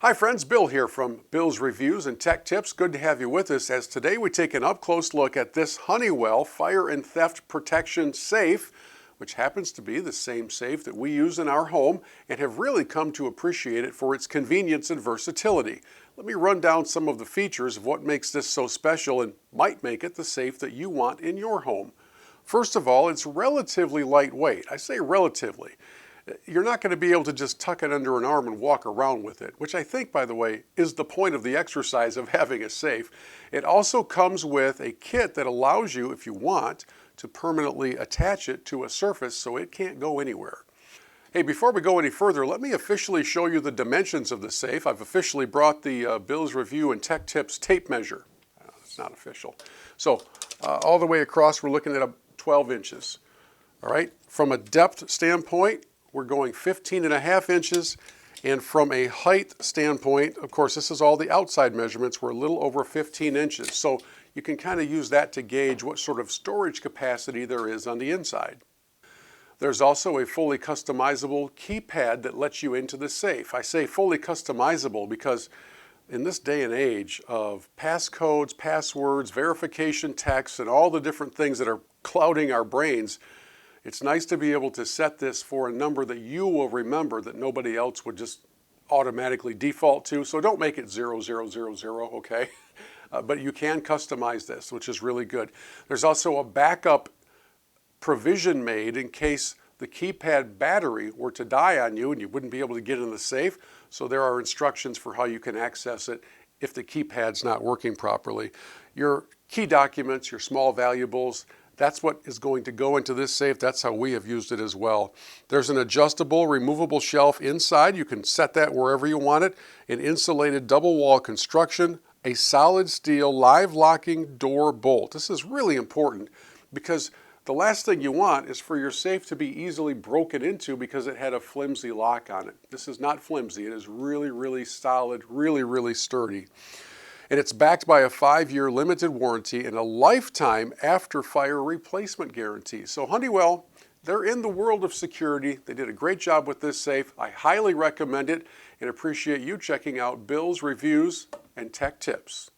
Hi friends, Bill here from Bill's Reviews and Tech Tips. Good to have you with us as today we take an up-close look at this Honeywell fire and theft protection safe, which happens to be the same safe that we use in our home and have really come to appreciate it for its convenience and versatility. Let me run down some of the features of what makes this so special and might make it the safe that you want in your home. First of all, it's relatively lightweight. I say relatively. You're not going to be able to just tuck it under an arm and walk around with it, which I think, by the way, is the point of the exercise of having a safe. It also comes with a kit that allows you, if you want, to permanently attach it to a surface so it can't go anywhere. Hey, before we go any further, let me officially show you the dimensions of the safe. I've officially brought the Bill's Review and Tech Tips tape measure. It's not official. So all the way across, we're looking at 12 inches. All right, from a depth standpoint, we're going 15.5 inches, and from a height standpoint, of course, this is all the outside measurements, we're a little over 15 inches. So you can kind of use that to gauge what sort of storage capacity there is on the inside. There's also a fully customizable keypad that lets you into the safe. I say fully customizable because in this day and age of passcodes, passwords, verification texts, and all the different things that are clouding our brains, it's nice to be able to set this for a number that you will remember that nobody else would just automatically default to. So don't make it 0000, okay? But you can customize this, which is really good. There's also a backup provision made in case the keypad battery were to die on you and you wouldn't be able to get in the safe. So there are instructions for how you can access it if the keypad's not working properly. Your key documents, your small valuables, that's what is going to go into this safe. That's how we have used it as well. There's an adjustable, removable shelf inside. You can set that wherever you want it. An insulated double wall construction, a solid steel live locking door bolt. This is really important because the last thing you want is for your safe to be easily broken into because it had a flimsy lock on it. This is not flimsy. It is really, really solid, really, really sturdy. And it's backed by a 5-year limited warranty and a lifetime after-fire replacement guarantee. So Honeywell, they're in the world of security. They did a great job with this safe. I highly recommend it and appreciate you checking out Bill's Reviews and Tech Tips.